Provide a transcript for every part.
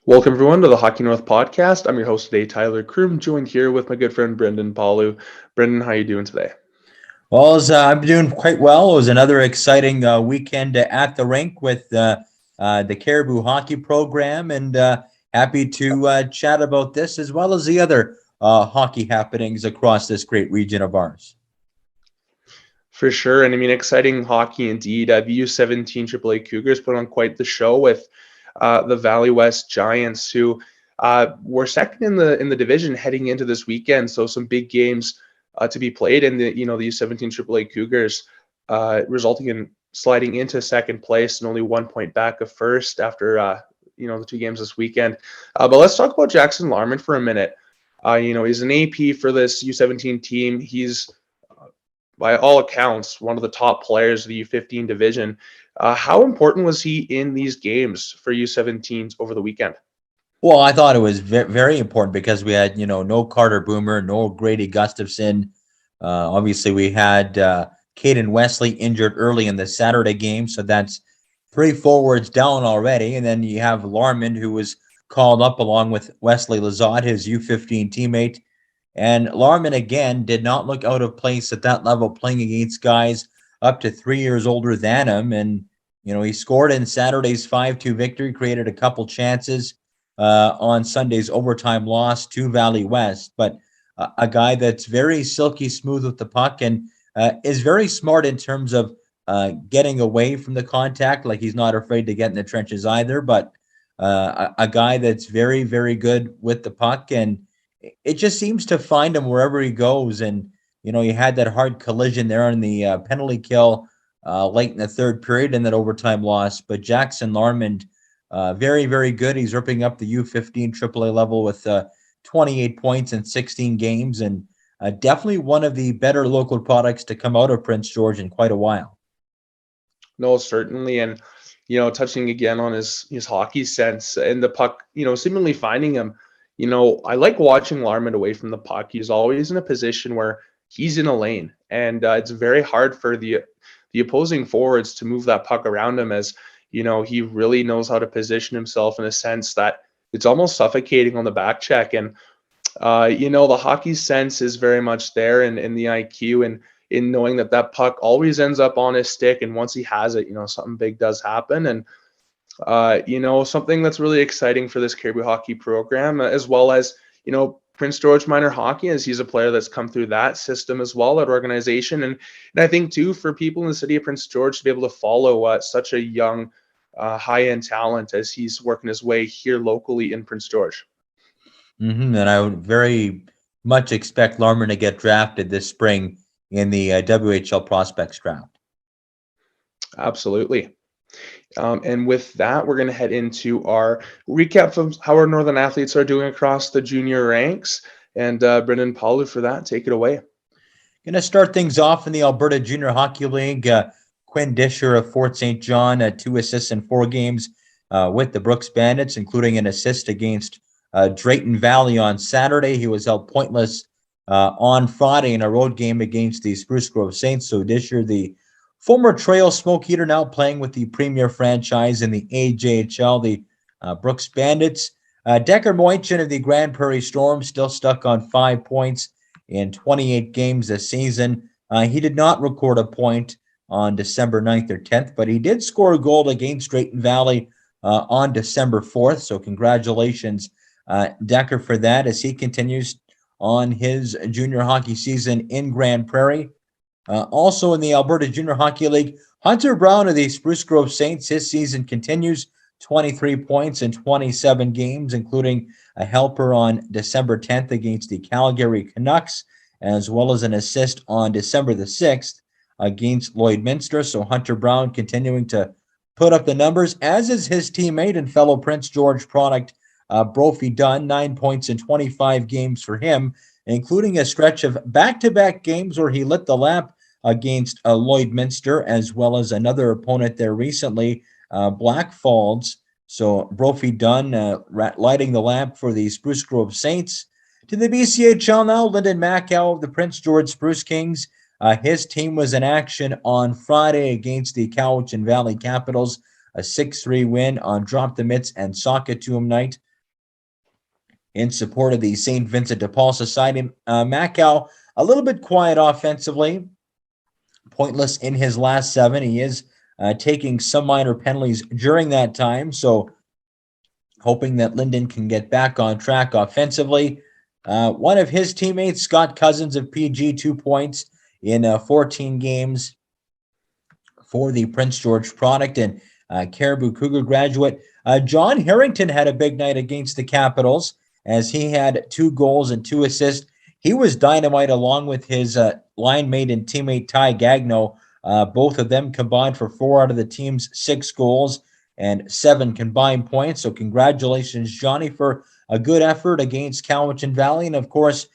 Welcome everyone to the Hockey North podcast. I'm your host today, Tyler Kroom, joined here with my good friend Brendan Pawliw. Brendan, how you doing today? Well, I'm doing quite well. It was another exciting weekend at the rink with the Caribou hockey program, and happy to chat about this as well as the other hockey happenings across this great region of ours. For sure, and I mean exciting hockey indeed. The U17 AAA Cougars put on quite the show with the Valley West Giants, who were second in the division heading into this weekend. So some big games to be played in the U17 AAA Cougars, resulting in sliding into second place and only 1 point back of first after the two games this weekend. But let's talk about Jaxon Larmand for a minute. He's an AP for this U17 team. He's by all accounts, one of the top players of the U15 division. How important was he in these games for U17s over the weekend? Well, I thought it was very important because we had no Carter Boomer, no Grady Gustafson. Obviously, we had Caden Wesley injured early in the Saturday game, so that's three forwards down already. And then you have Larmand, who was called up along with Wesley Lazat, his U15 teammate. And Larmand, again, did not look out of place at that level, playing against guys up to 3 years older than him. And, he scored in Saturday's 5-2 victory, created a couple chances on Sunday's overtime loss to Valley West. But a guy that's very silky smooth with the puck and is very smart in terms of getting away from the contact. Like, he's not afraid to get in the trenches either, but a guy that's very, very good with the puck. And it just seems to find him wherever he goes. And, you had that hard collision there on the penalty kill late in the third period in that overtime loss. But Jaxon Larmand, very, very good. He's ripping up the U15 AAA level with 28 points in 16 games, and definitely one of the better local products to come out of Prince George in quite a while. No, certainly. And, touching again on his hockey sense and the puck, seemingly finding him, I like watching Larmand away from the puck. He's always in a position where he's in a lane, and it's very hard for the opposing forwards to move that puck around him, as he really knows how to position himself in a sense that it's almost suffocating on the back check. And the hockey sense is very much there in the IQ and in knowing that puck always ends up on his stick, and once he has it, something big does happen. And something that's really exciting for this Caribou hockey program, as well as Prince George Minor Hockey, as he's a player that's come through that system as well, that organization. And I think too, for people in the city of Prince George to be able to follow such a young high-end talent as he's working his way here locally in Prince George. And I would very much expect Larmand to get drafted this spring in the WHL prospects draft. Absolutely. And with that, we're going to head into our recap of how our Northern athletes are doing across the junior ranks. And Brendan Pawliw, for that, take it away. Going to start things off in the Alberta Junior Hockey League. Quinn Disher of Fort St. John, 2 assists in 4 games with the Brooks Bandits, including an assist against Drayton Valley on Saturday. He was held pointless on Friday in a road game against the Spruce Grove Saints. So Disher, the former Trail Smoke Eater, now playing with the premier franchise in the AJHL, the Brooks Bandits. Decker Moitchin of the Grand Prairie Storm, still stuck on 5 points in 28 games this season. He did not record a point on December 9th or 10th, but he did score a goal against Drayton Valley on December 4th. So congratulations, Decker, for that, as he continues on his junior hockey season in Grand Prairie. Also in the Alberta Junior Hockey League, Hunter Brown of the Spruce Grove Saints, his season continues, 23 points in 27 games, including a helper on December 10th against the Calgary Canucks, as well as an assist on December the 6th against Lloydminster. So Hunter Brown continuing to put up the numbers, as is his teammate and fellow Prince George product, Brophy Dunn, 9 points in 25 games for him, including a stretch of back-to-back games where he lit the lamp against Lloydminster, as well as another opponent there recently, Blackfalds. So Brophy Dunn lighting the lamp for the Spruce Grove Saints. To the BCHL now, Lyndon Mackow of the Prince George Spruce Kings. His team was in action on Friday against the Cowichan Valley Capitals, a 6-3 win on Drop the Mitts and Sock It To 'Em night. in support of the St. Vincent de Paul Society. Macau, a little bit quiet offensively, pointless in his last 7. He is taking some minor penalties during that time, so hoping that Linden can get back on track offensively. One of his teammates, Scott Cousins of PG, 2 points in 14 games for the Prince George product. And Cariboo Cougar graduate John Harrington had a big night against the Capitals as he had 2 goals and 2 assists. He was dynamite along with his line mate and teammate Ty Gagno. Both of them combined for 4 out of the team's 6 goals and 7 combined points. So congratulations, Johnny, for a good effort against Cowichan Valley. And of course,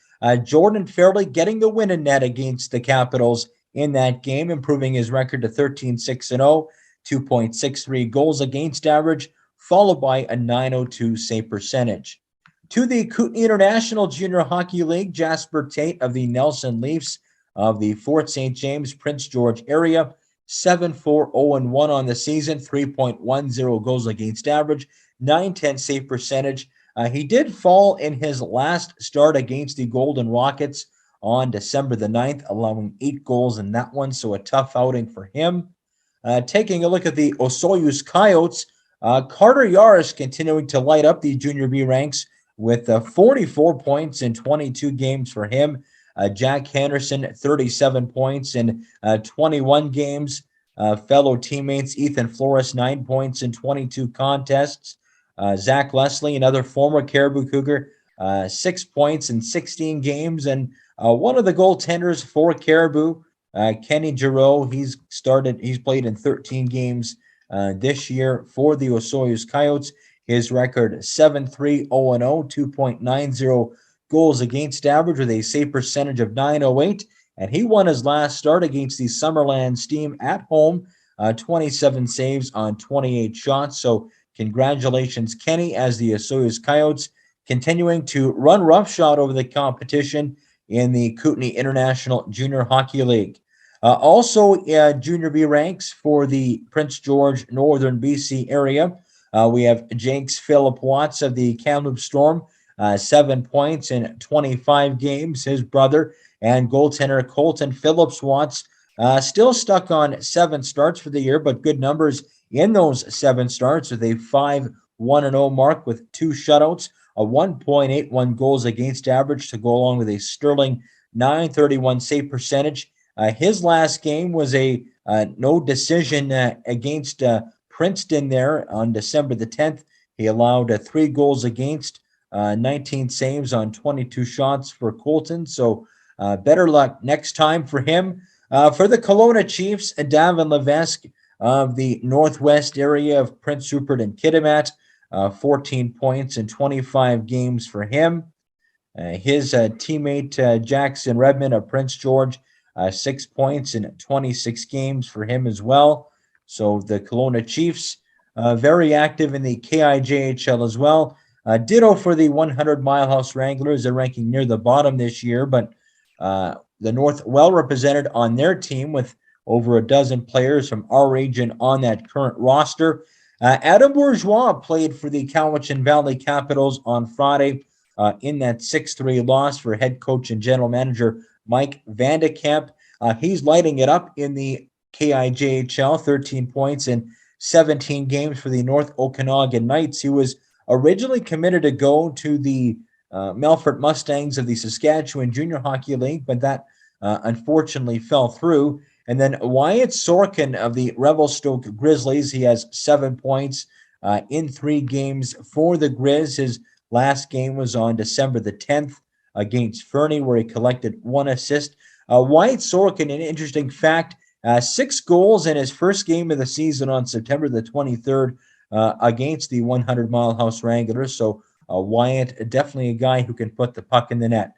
Jordan Fairley getting the win in net against the Capitals in that game, improving his record to 13-6-0, 2.63 goals against average, followed by a .902 save percentage. To the Kootenay International Junior Hockey League, Jasper Tate of the Nelson Leafs of the Fort St. James, Prince George area, 7-4-0-1 on the season, 3.10 goals against average, .910 save percentage. He did fall in his last start against the Golden Rockets on December the 9th, allowing 8 goals in that one, so a tough outing for him. Taking a look at the Osoyoos Coyotes, Carter Yaris continuing to light up the Junior B ranks with 44 points in 22 games for him. Jack Henderson, 37 points in 21 games. Fellow teammates Ethan Flores, 9 points in 22 contests. Zach Leslie, another former Cariboo Cougar, 6 points in 16 games. And one of the goaltenders for Cariboo, Kenny Giroux, he's played in 13 games this year for the Osoyoos Coyotes. His record 7-3-0-0, 2.90 goals against average with a save percentage of .908. And he won his last start against the Summerland Steam at home, 27 saves on 28 shots. So congratulations, Kenny, as the Osoyoos Coyotes continuing to run roughshod over the competition in the Kootenay International Junior Hockey League. Also, Junior B ranks for the Prince George, Northern BC area. We have Jenks Philip Watts of the Kamloops Storm, 7 points in 25 games. His brother and goaltender Colton Phillips Watts still stuck on 7 starts for the year, but good numbers in those 7 starts with a 5-1-0 mark with 2 shutouts, a 1.81 goals against average to go along with a sterling .931 save percentage. His last game was a no decision against Princeton there on December the 10th. He allowed 3 goals against, 19 saves on 22 shots for Colton. So better luck next time for him. For the Kelowna Chiefs, Davin Levesque of the northwest area of Prince Rupert and Kitimat, 14 points in 25 games for him. His teammate Jackson Redmond of Prince George, 6 points in 26 games for him as well. So the Kelowna Chiefs, very active in the KIJHL as well. Ditto for the 100 Mile House Wranglers. They're ranking near the bottom this year, but the North well represented on their team with over a dozen players from our region on that current roster. Adam Bourgeois played for the Cowichan Valley Capitals on Friday in that 6-3 loss for head coach and general manager Mike Vandekamp. He's lighting it up in the KIJHL, 13 points in 17 games for the North Okanagan Knights. He was originally committed to go to the Melfort Mustangs of the Saskatchewan Junior Hockey League, but that unfortunately fell through. And then Wyatt Sorkin of the Revelstoke Grizzlies, he has 7 points in 3 games for the Grizz. His last game was on December the 10th against Fernie, where he collected 1 assist. Wyatt Sorkin, an interesting fact, 6 goals in his first game of the season on September the 23rd against the 100 Mile House Wranglers. So Wyatt, definitely a guy who can put the puck in the net.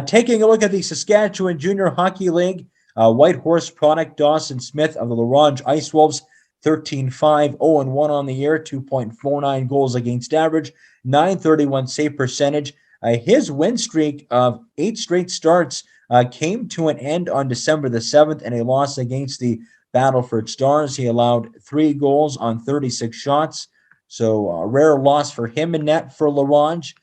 Taking a look at the Saskatchewan Junior Hockey League, White Horse product Dawson Smith of the LaRange Ice Wolves, 13-5-0-1 on the year, 2.49 goals against average, .931 save percentage. His win streak of 8 straight starts came to an end on December the 7th in a loss against the Battleford Stars. He allowed 3 goals on 36 shots. So a rare loss for him in net for LaRange.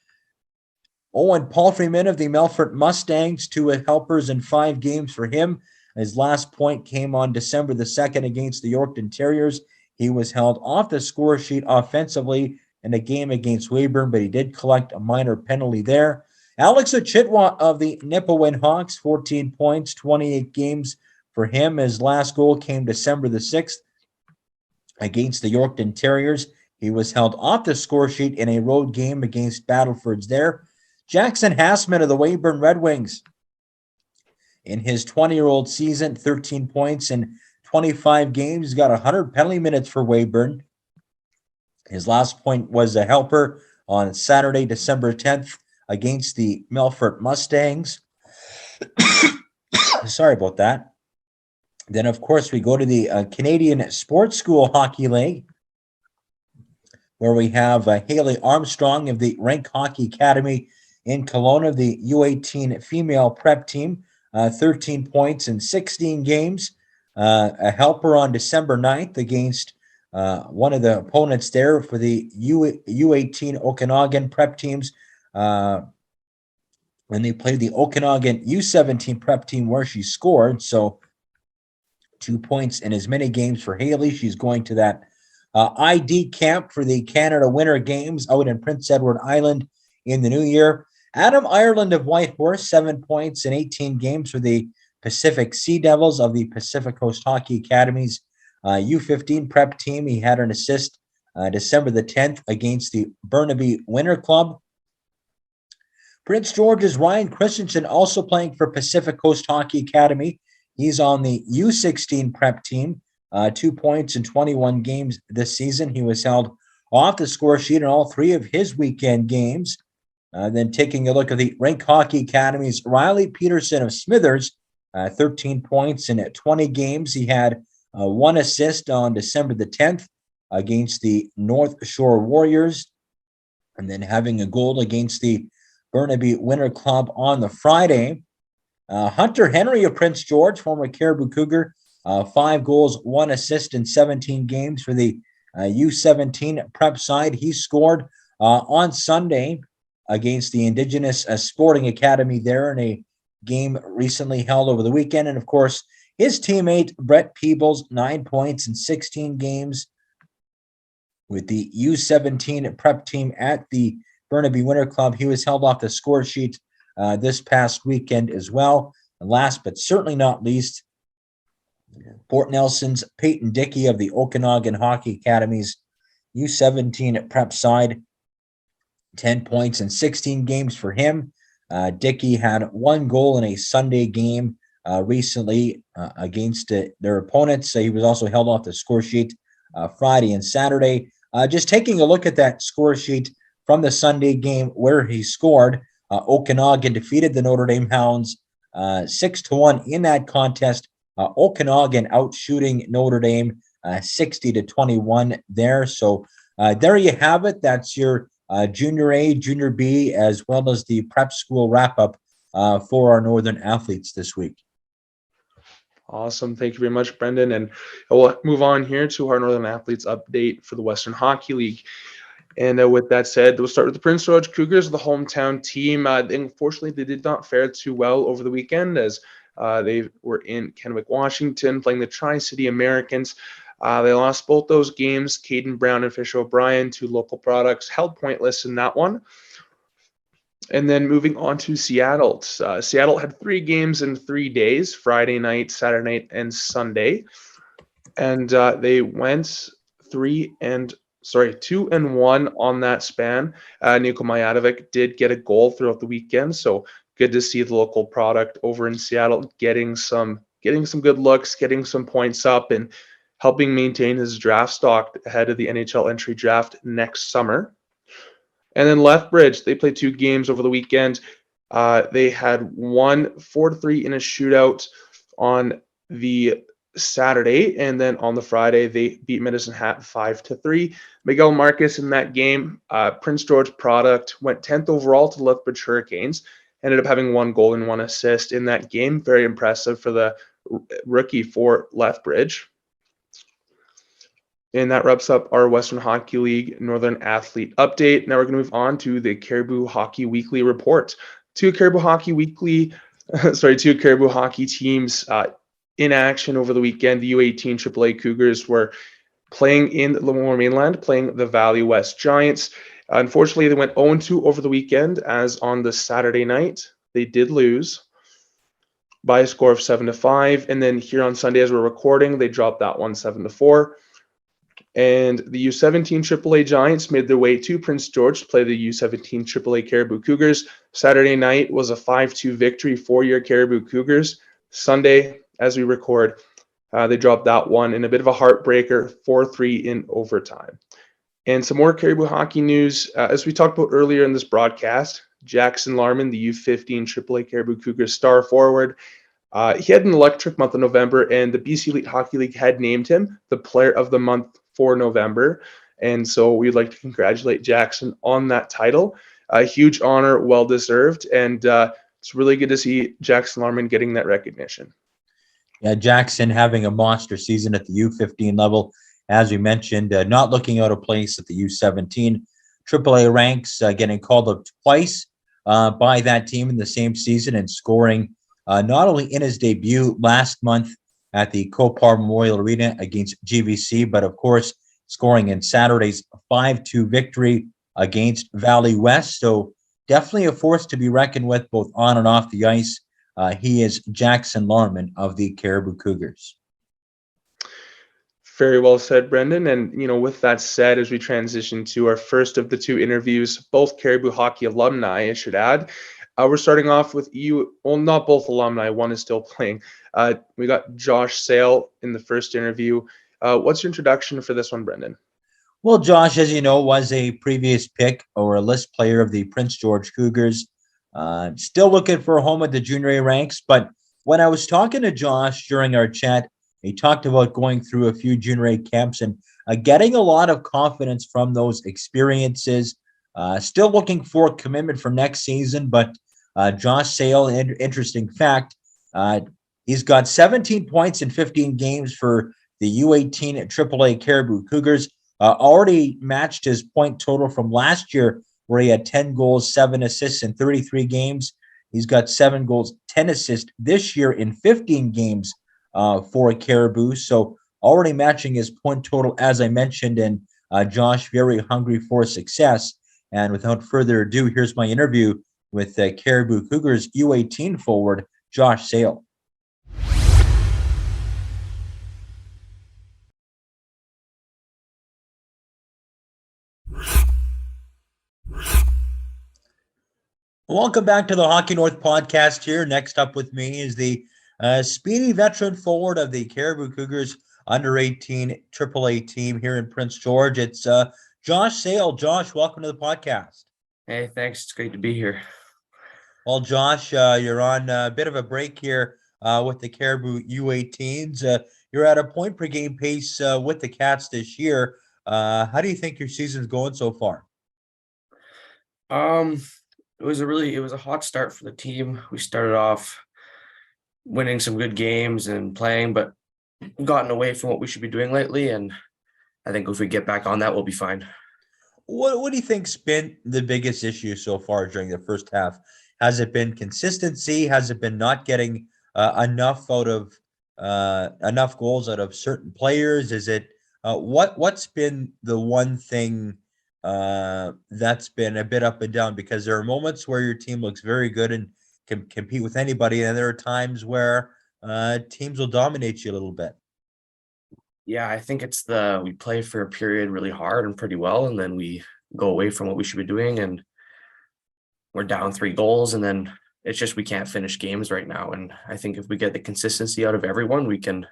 Owen Palfreyman of the Melfort Mustangs, 2 helpers in 5 games for him. His last point came on December the 2nd against the Yorkton Terriers. He was held off the score sheet offensively in a game against Weyburn, but he did collect a minor penalty there. Alex Ochitwa of the Nipawin Hawks, 14 points, 28 games for him. His last goal came December the 6th against the Yorkton Terriers. He was held off the score sheet in a road game against Battlefords there. Jackson Hassman of the Weyburn Red Wings, in his 20-year-old season, 13 points in 25 games. He's got 100 penalty minutes for Weyburn. His last point was a helper on Saturday, December 10th against the Melfort Mustangs. Sorry about that. Then, of course, we go to the Canadian Sports School Hockey League, where we have Haley Armstrong of the Rink Hockey Academy in Kelowna, the U18 female prep team, 13 points in 16 games. A helper on December 9th against one of the opponents there for the U18 Okanagan prep teams when they played the Okanagan U17 prep team, where she scored. So 2 points in as many games for Haley. She's going to that ID camp for the Canada Winter Games out in Prince Edward Island in the new year. Adam Ireland of Whitehorse, 7 points in 18 games for the Pacific Sea Devils of the Pacific Coast Hockey Academy's U15 prep team. He had an assist December the 10th against the Burnaby Winter Club. Prince George's Ryan Christensen, also playing for Pacific Coast Hockey Academy. He's on the U16 prep team, 2 points in 21 games this season. He was held off the score sheet in all 3 of his weekend games. Then taking a look at the Rink Hockey Academy's Riley Peterson of Smithers, 13 points in 20 games. He had 1 assist on December the 10th against the North Shore Warriors, and then having a goal against the Burnaby Winter Club on the Friday. Hunter Henry of Prince George, former Cariboo Cougar, 5 goals, 1 assist in 17 games for the U17 prep side. He scored on Sunday against the Indigenous Sporting Academy there in a game recently held over the weekend. And, of course, his teammate, Brett Peebles, 9 points in 16 games with the U17 prep team at the Burnaby Winter Club. He was held off the score sheet this past weekend as well. And last but certainly not least, Port Nelson's Peyton Dickey of the Okanagan Hockey Academy's U17 prep side, 10 points in 16 games for him. Dickey had 1 goal in a Sunday game recently against their opponents. He was also held off the score sheet Friday and Saturday. Just taking a look at that score sheet from the Sunday game where he scored, Okanagan defeated the Notre Dame Hounds 6-1 in that contest. Okanagan outshooting Notre Dame 60-21 there. So there you have it. That's your Junior A, Junior B, as well as the prep school wrap-up for our Northern athletes this week. Awesome. Thank you very much, Brendan. And we'll move on here to our Northern Athletes update for the Western Hockey League. And with that said, we'll start with the Prince George Cougars, the hometown team. Unfortunately, they did not fare too well over the weekend as they were in Kennewick, Washington, playing the Tri-City Americans. They lost both those games. Caden Brown and Fisher O'Brien, 2 local products, held pointless in that one. And then moving on to Seattle. Seattle had 3 games in 3 days, Friday night, Saturday night, and Sunday. And they went 2-1 on that span. Niko Majatovic did get a goal throughout the weekend, so good to see the local product over in Seattle getting some good looks, getting some points up, and helping maintain his draft stock ahead of the NHL entry draft next summer. And then Lethbridge, they played 2 games over the weekend. They had won 4-3 in a shootout on the Saturday, and then on the Friday they beat Medicine Hat 5-3. Miguel Marcus in that game, Prince George product, went 10th overall to the Lethbridge Hurricanes. Ended up having 1 goal and 1 assist in that game. Very impressive for the rookie for Lethbridge. And that wraps up our Western Hockey League Northern Athlete update. Now we're going to move on to the Cariboo Hockey Weekly report. Two Cariboo Hockey teams in action over the weekend. The U18 AAA Cougars were playing in the Lower Mainland, playing the Valley West Giants. Unfortunately, they went 0-2 over the weekend, as on the Saturday night, they did lose by a score of 7-5. And then here on Sunday, as we're recording, they dropped that one 7-4. And the U17 AAA Giants made their way to Prince George to play the U17 AAA Cariboo Cougars. Saturday night was a 5-2 victory for your Cariboo Cougars. Sunday, as we record, they dropped that one in a bit of a heartbreaker, 4-3 in overtime. And some more Cariboo hockey news. As we talked about earlier in this broadcast, Jaxon Larmand, the U15 AAA Cariboo Cougars star forward, he had an electric month of November, and the BC Elite Hockey League had named him the Player of the Month for November. And so we'd like to congratulate Jaxon on that title. A huge honor, well-deserved, and it's really good to see Jaxon Larmand getting that recognition. Yeah, Jaxon having a monster season at the U15 level, as we mentioned, not looking out of place at the U17 AAA ranks, getting called up twice by that team in the same season and scoring not only in his debut last month at the Copar Memorial Arena against GVC, but of course scoring in Saturday's 5-2 victory against Valley West. So definitely a force to be reckoned with both on and off the ice. He is Jaxon Larmand of the Cariboo Cougars. Very well said, Brendan. And, with that said, as we transition to our first of the two interviews, both Cariboo hockey alumni, I should add, we're starting off with not both alumni. One is still playing. We got Josh Sale in the first interview. What's your introduction for this one, Brendan? Well, Josh, as you know, was a previous pick or a list player of the Prince George Cougars. Still looking for a home at the junior A ranks. But when I was talking to Josh during our chat, he talked about going through a few junior A camps and getting a lot of confidence from those experiences. Still looking for commitment for next season, but Josh Sale, interesting fact, he's got 17 points in 15 games for the U18 AAA Cariboo Cougars. Already matched his point total from last year, where he had 10 goals, 7 assists in 33 games. He's got 7 goals, 10 assists this year in 15 games for Cariboo. So already matching his point total, as I mentioned, and Josh very hungry for success. And without further ado, here's my interview with Cariboo Cougars U18 forward, Josh Sale. Welcome back to the Hockey North podcast here. Next up with me is the speedy veteran forward of the Cariboo Cougars under-18 AAA team here in Prince George. It's Josh Sale. Josh, welcome to the podcast. Hey, thanks. It's great to be here. Well, Josh, you're on a bit of a break here with the Cariboo U18s. You're at a point per game pace with the Cats this year. How do you think your season's going so far? It was a hot start for the team. We started off winning some good games and playing, but gotten away from what we should be doing lately. And I think if we get back on that, we'll be fine. What do you think's been the biggest issue so far during the first half? Has it been consistency? Has it been not getting enough goals out of certain players? Is it what's been the one thing that's been a bit up and down? Because there are moments where your team looks very good and can compete with anybody, and there are times where teams will dominate you a little bit. Yeah, I think it's we play for a period really hard and pretty well, and then we go away from what we should be doing, and we're down 3 goals, and then it's just we can't finish games right now. And I think if we get the consistency out of everyone, we can,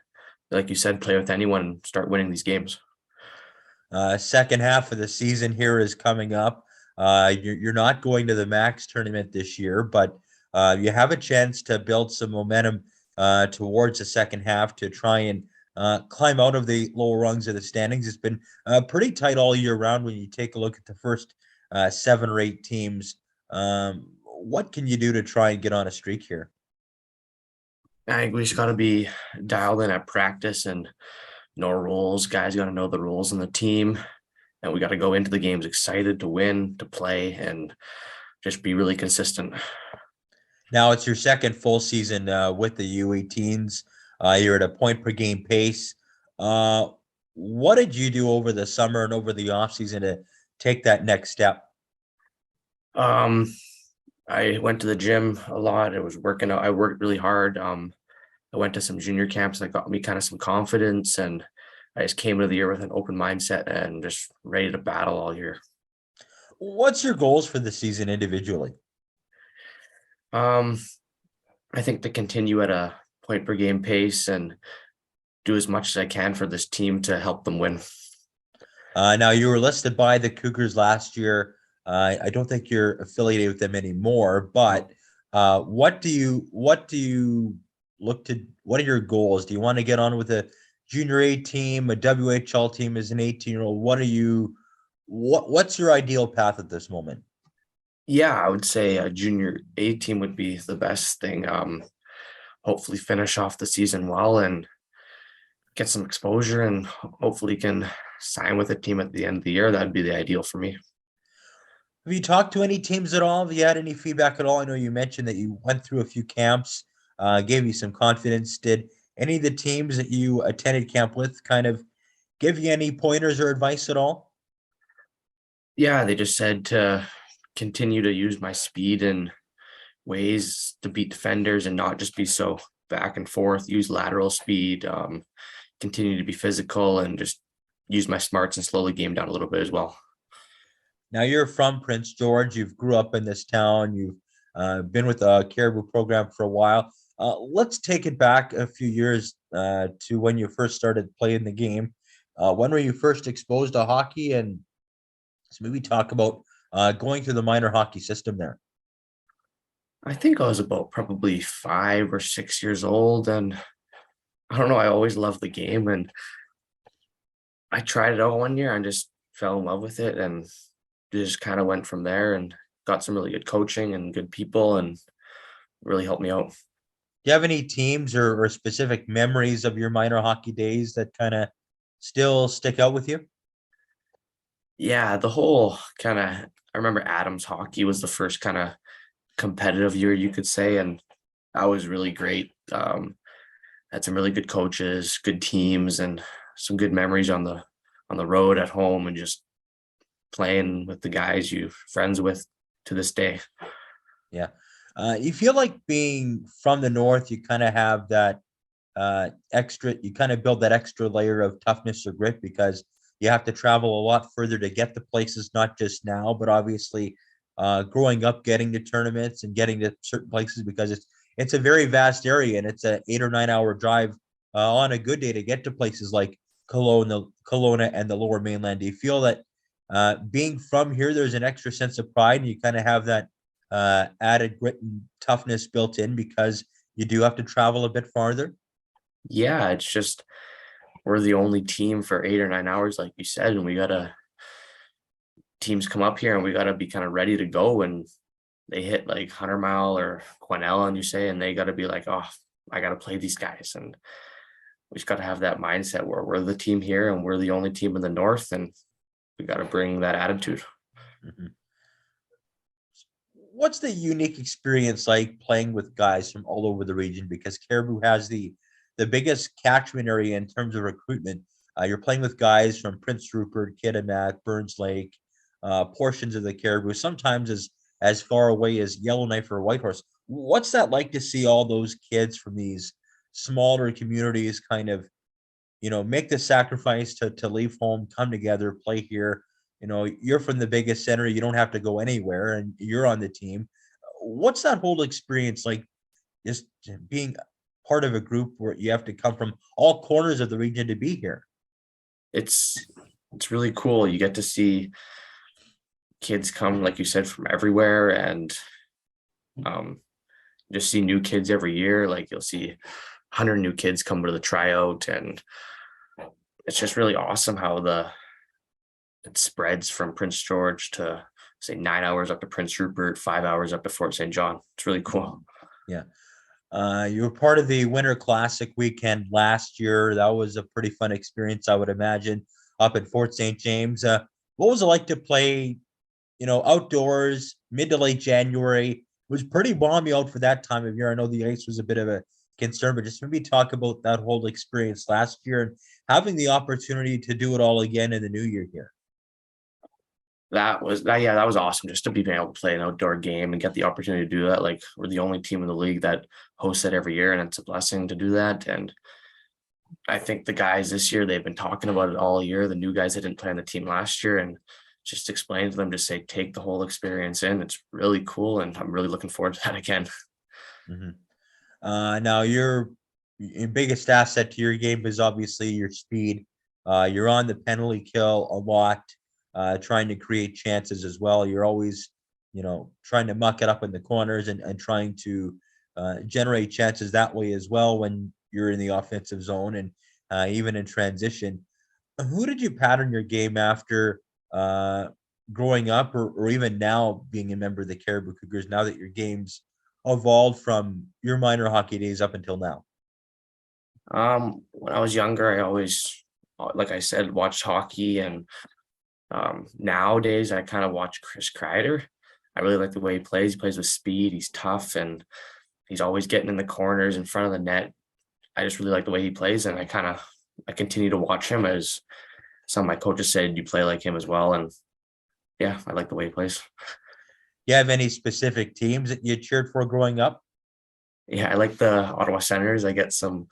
like you said, play with anyone and start winning these games. Second half of the season here is coming up. You're not going to the Max tournament this year, but you have a chance to build some momentum towards the second half to try and climb out of the lower rungs of the standings. It's been pretty tight all year round when you take a look at the first 7 or 8 teams. What can you do to try and get on a streak here? I think we just got to be dialed in at practice and know rules. Guys got to know the rules in the team, and we got to go into the games excited to win, to play, and just be really consistent. Now it's your second full season with the U18s. You're at a point per game pace. What did you do over the summer and over the offseason to take that next step? I went to the gym a lot. I was working out. I worked really hard. I went to some junior camps that got me kind of some confidence, and I just came into the year with an open mindset and just ready to battle all year. What's your goals for the season individually? Um, I think to continue at a point per game pace and do as much as I can for this team to help them win. Now you were listed by the Cougars last year. I don't think you're affiliated with them anymore, but what do you look to? What are your goals? Do you want to get on with a junior A team, a WHL team as an 18-year-old? What's your ideal path at this moment? Yeah, I would say a junior A team would be the best thing. Hopefully finish off the season well and get some exposure, and hopefully can sign with a team at the end of the year. That'd be the ideal for me. Have you talked to any teams at all? Have you had any feedback at all? I know you mentioned that you went through a few camps, gave you some confidence. Did any of the teams that you attended camp with kind of give you any pointers or advice at all? Yeah, they just said to continue to use my speed and ways to beat defenders and not just be so back and forth, use lateral speed, continue to be physical, and just use my smarts and slow the game down a little bit as well. Now you're from Prince George. You've grew up in this town. You've been with the Cariboo program for a while. Let's take it back a few years to when you first started playing the game. When were you first exposed to hockey? And so maybe talk about going through the minor hockey system there. I think I was about probably 5 or 6 years old, and I don't know, I always loved the game, and I tried it out one year and just fell in love with it, and just kind of went from there and got some really good coaching and good people, and really helped me out. Do you have any teams or specific memories of your minor hockey days that kind of still stick out with you? Yeah, the whole kind of, I remember Adams hockey was the first kind of competitive year, you could say, and that was really great. Had some really good coaches, good teams, and some good memories on the road, at home, and just playing with the guys you friends with to this day. Yeah. You feel like being from the north, you kind of have that you kind of build that extra layer of toughness or grit because you have to travel a lot further to get to places, not just now, but obviously growing up, getting to tournaments and getting to certain places because it's a very vast area and it's a 8 or 9 hour drive on a good day to get to places like Kelowna and the Lower Mainland. Do you feel that being from here, there's an extra sense of pride and you kind of have that added grit and toughness built in because you do have to travel a bit farther? Yeah, it's just we're the only team for 8 or 9 hours, like you said, and we gotta teams come up here and we gotta be kind of ready to go, and they hit like 100 Mile or Quesnel, and you say, and they gotta be like, oh, I gotta play these guys, and we just gotta have that mindset where we're the team here and we're the only team in the north, and we gotta bring that attitude. Mm-hmm. What's the unique experience like playing with guys from all over the region? Because Cariboo has the biggest catchment area in terms of recruitment. You're playing with guys from Prince Rupert, Kitimat, Burns Lake, portions of the Cariboo, sometimes as far away as Yellowknife or Whitehorse. What's that like to see all those kids from these smaller communities kind of, make the sacrifice to leave home, come together, play here? You're from the biggest center. You don't have to go anywhere and you're on the team. What's that whole experience like, just being part of a group where you have to come from all corners of the region to be here? It's really cool. You get to see kids come, like you said, from everywhere, and just see new kids every year. Like you'll see 100 new kids come to the tryout, and it's just really awesome how it spreads from Prince George to, say, 9 hours up to Prince Rupert, 5 hours up to Fort St. John. It's really cool. Yeah. You were part of the Winter Classic weekend last year. That was a pretty fun experience, I would imagine, up at Fort St. James. What was it like to play, outdoors, mid to late January? It was pretty balmy out for that time of year. I know the ice was a bit of a concern, but just maybe talk about that whole experience last year and having the opportunity to do it all again in the new year here. That was that. Yeah, that was awesome just to be able to play an outdoor game and get the opportunity to do that. Like, we're the only team in the league that hosts it every year, and it's a blessing to do that. And I think the guys this year, they've been talking about it all year. The new guys that didn't play on the team last year, and just explain to them, just say, take the whole experience in. It's really cool, and I'm really looking forward to that again. Mhm. Now, your biggest asset to your game is obviously your speed. You're on the penalty kill a lot, trying to create chances as well. You're always, trying to muck it up in the corners and trying to generate chances that way as well when you're in the offensive zone and even in transition. Who did you pattern your game after growing up or even now being a member of the Cariboo Cougars, now that your game's evolved from your minor hockey days up until now? When I was younger, I always, like I said, watched hockey, and nowadays I kind of watch Chris Kreider. I really like the way he plays. He plays with speed. He's tough, and he's always getting in the corners in front of the net. I just really like the way he plays, and I continue to watch him, as some of my coaches said, you play like him as well. And yeah, I like the way he plays. You have any specific teams that you cheered for growing up? Yeah, I like the Ottawa Senators. I get some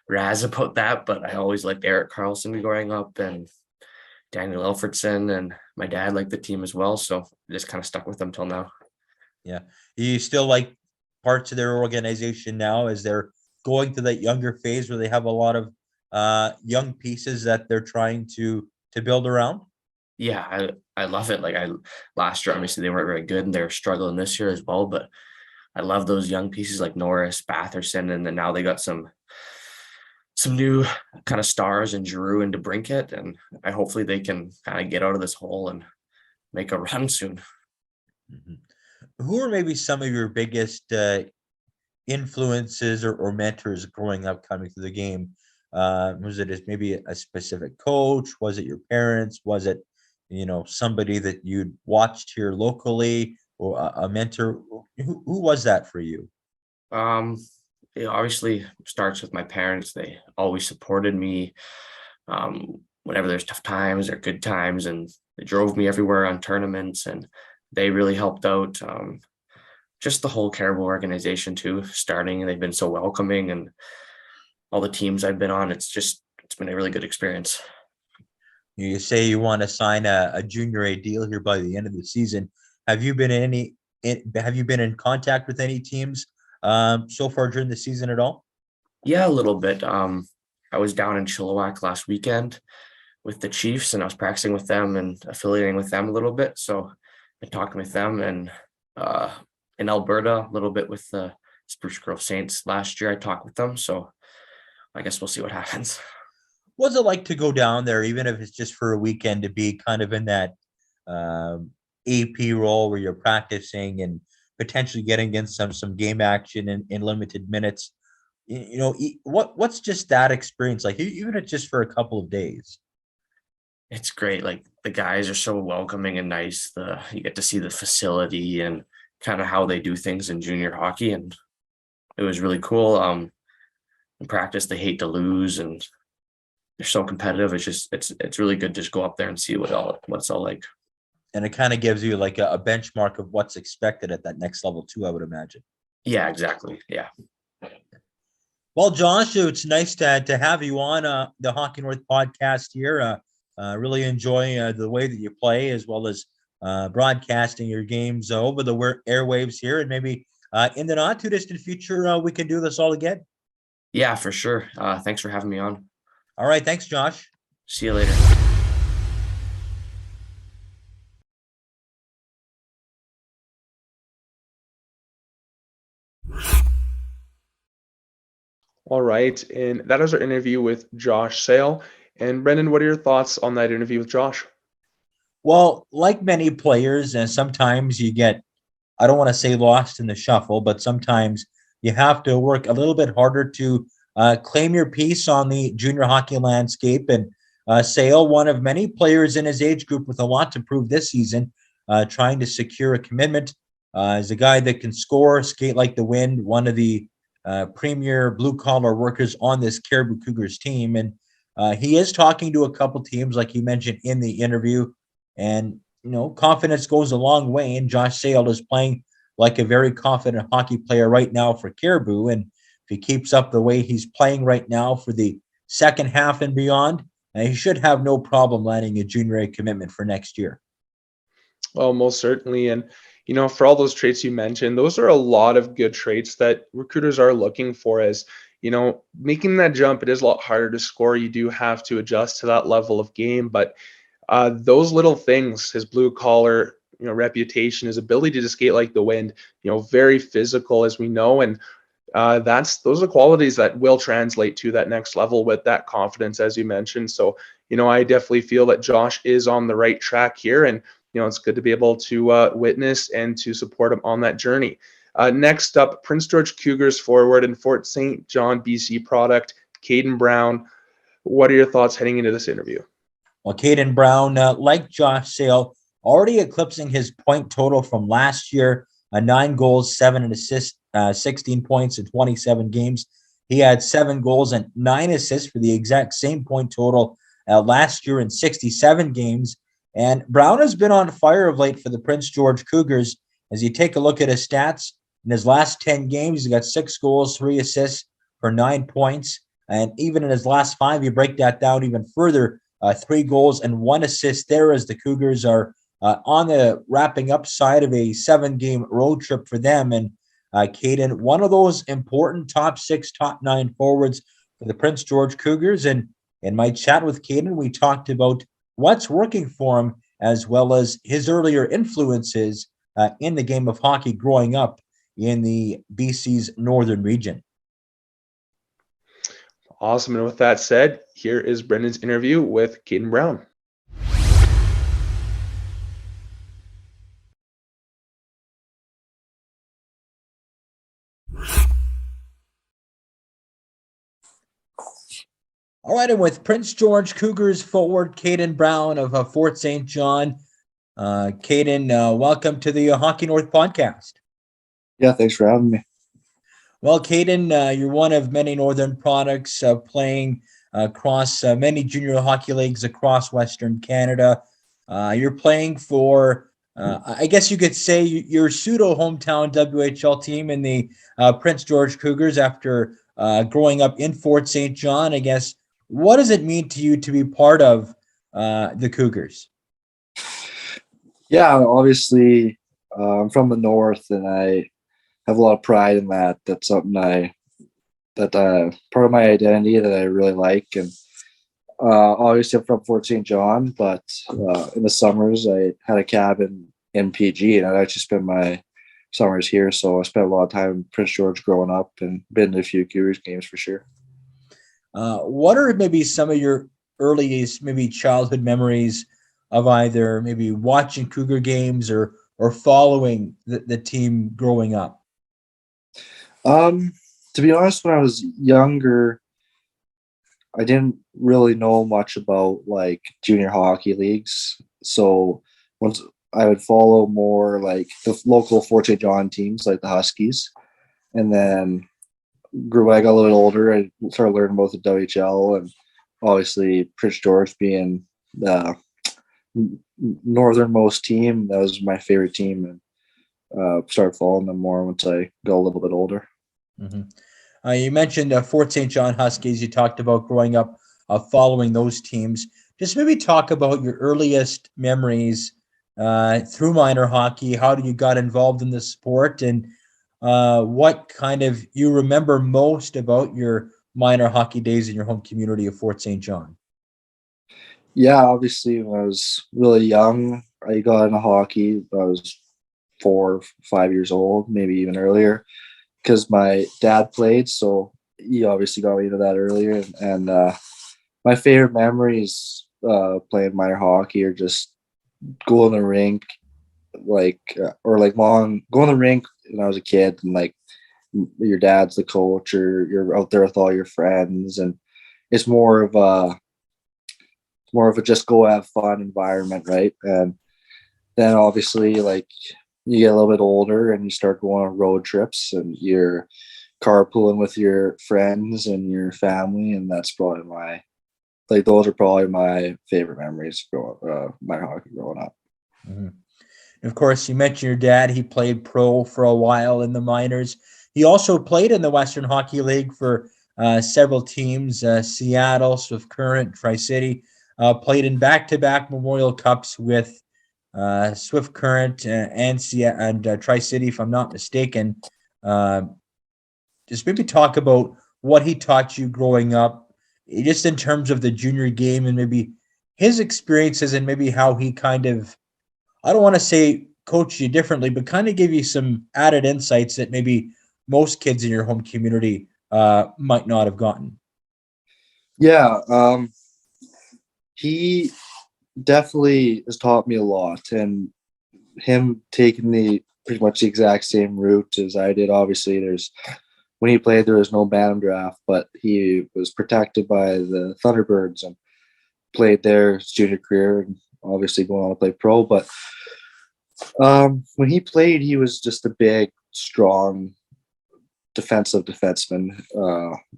razz about that, but I always liked Eric Carlson growing up, and Daniel Elfredson, and my dad liked the team as well. So I just kind of stuck with them till now. Yeah. You still like parts of their organization now as they're going to that younger phase where they have a lot of young pieces that they're trying to build around? Yeah, I love it. Like, last year, obviously they weren't very good, and they were struggling this year as well. But I love those young pieces like Norris, Batherson, and then now they got some new kind of stars in Giroux and DeBrincat, and hopefully they can kind of get out of this hole and make a run soon. Mhm. Who are maybe some of your biggest influences or mentors growing up coming through the game? Was it maybe a specific coach? Was it your parents? Was it, somebody that you'd watched here locally or a mentor? Who was that for you? Um, it obviously starts with my parents. They always supported me, whenever there's tough times or good times, and they drove me everywhere on tournaments, and they really helped out. Just the whole Caribou organization too, starting, and they've been so welcoming, and all the teams I've been on, it's been a really good experience. You say you want to sign a junior A deal here by the end of the season. Have you been have you been in contact with any teams so far during the season at all? Yeah, a little bit. I was down in Chilliwack last weekend with the Chiefs, and I was practicing with them and affiliating with them a little bit. So I talking with them, and uh, in Alberta a little bit with the Spruce Grove Saints last year. I talked with them, so I guess we'll see what happens. What's it like to go down there, even if it's just for a weekend, to be kind of in that um, AP role where you're practicing and potentially getting in some game action in limited minutes? What's just that experience like, even if it's just for a couple of days? It's great. Like, the guys are so welcoming and nice. You get to see the facility and kind of how they do things in junior hockey, and it was really cool. In practice, they hate to lose, and they're so competitive. It's really good to just go up there and see what it's all like. And it kind of gives you like a benchmark of what's expected at that next level too, I would imagine. Yeah, exactly. Yeah. Well, Josh, it's nice to have you on the Hockey North podcast here. Really enjoy the way that you play, as well as broadcasting your games over the airwaves here. And maybe in the not too distant future, we can do this all again. Yeah, for sure. Thanks for having me on. All right. Thanks, Josh. See you later. All right, and that is our interview with Josh Sale. And Brendan, what are your thoughts on that interview with Josh? Well, like many players, and sometimes you get, I don't want to say lost in the shuffle, but sometimes you have to work a little bit harder to claim your piece on the junior hockey landscape. And Sale, one of many players in his age group with a lot to prove this season, trying to secure a commitment, is a guy that can score, skate like the wind, one of the premier blue-collar workers on this Cariboo Cougars team. And he is talking to a couple teams, like you mentioned in the interview. And, confidence goes a long way. And Josh Sale is playing like a very confident hockey player right now for Cariboo. And if he keeps up the way he's playing right now for the second half and beyond, he should have no problem landing a junior A commitment for next year. Well, most certainly. And, for all those traits you mentioned, those are a lot of good traits that recruiters are looking for. As, making that jump, it is a lot harder to score. You do have to adjust to that level of game. But those little things, his blue collar, reputation, his ability to skate like the wind, very physical, as we know. And those are qualities that will translate to that next level with that confidence, as you mentioned. So, I definitely feel that Josh is on the right track here, and it's good to be able to witness and to support him on that journey. Next up, Prince George Cougars forward and Fort St. John, BC product, Caden Brown. What are your thoughts heading into this interview? Well, Caden Brown, like Josh Sale, already eclipsing his point total from last year, 9 goals, 7 assists, 16 points in 27 games. He had 7 goals and 9 assists for the exact same point total last year in 67 games. And Brown has been on fire of late for the Prince George Cougars. As you take a look at his stats, in his last 10 games, he's got 6 goals, 3 assists for 9 points. And even in his last 5, you break that down even further, 3 goals and 1 assist there, as the Cougars are on the wrapping up side of a 7-game road trip for them. And Caden, one of those important top 6, top 9 forwards for the Prince George Cougars. And in my chat with Caden, we talked about what's working for him, as well as his earlier influences in the game of hockey growing up in the BC's northern region. Awesome. And with that said, here is Brendan's interview with Caden Brown. All right, and with Prince George Cougars forward Caden Brown of Fort St. John. Caden, welcome to the Hockey North podcast. Yeah, thanks for having me. Well, Caden, you're one of many Northern products playing across many junior hockey leagues across Western Canada. You're playing for, I guess you could say, your pseudo hometown WHL team in the Prince George Cougars after growing up in Fort St. John. I guess, what does it mean to you to be part of the Cougars? Yeah, obviously, I'm from the north, and I have a lot of pride in that. That's something part of my identity that I really like. And obviously, I'm from Fort St. John, but in the summers, I had a cabin in PG, and I'd actually spend my summers here. So I spent a lot of time in Prince George growing up, and been to a few Cougars games for sure. What are maybe some of your earliest, maybe childhood memories of either maybe watching Cougar games or following the team growing up? To be honest, when I was younger, I didn't really know much about like junior hockey leagues. So once I would follow more like the local Fort St. John teams, like the Huskies, and then when I got a little older, I started learning about the WHL, and obviously Prince George being the northernmost team, that was my favorite team, and started following them more once I got a little bit older. Mm-hmm. You mentioned Fort St. John Huskies. You talked about growing up following those teams. Just maybe talk about your earliest memories through minor hockey. How you got involved in the sport, and what kind of you remember most about your minor hockey days in your home community of Fort St. John? Yeah, obviously when I was really young, I got into hockey. I was 4, 5 years old, maybe even earlier, because my dad played. So he obviously got me into that earlier. And my favorite memories playing minor hockey are just going to the rink, going to the rink when I was a kid, and like your dad's the coach or you're out there with all your friends, and it's more of a just go have fun environment, right? And then obviously like you get a little bit older and you start going on road trips and you're carpooling with your friends and your family, and that's probably those are probably my favorite memories growing my hockey growing up. Mhm. And of course, you mentioned your dad. He played pro for a while in the minors. He also played in the Western Hockey League for several teams, Seattle, Swift Current, Tri-City. Played in back-to-back Memorial Cups with Swift Current and Tri-City, if I'm not mistaken. Just maybe talk about what he taught you growing up, just in terms of the junior game and maybe his experiences and maybe how he kind of, I don't want to say coach you differently, but kind of give you some added insights that maybe most kids in your home community might not have gotten. Yeah, he definitely has taught me a lot, and him taking the pretty much the exact same route as I did. Obviously, when he played, there was no Bantam draft, but he was protected by the Thunderbirds and played their junior career, and obviously going on to play pro. But when he played, he was just a big, strong, defensive defenseman.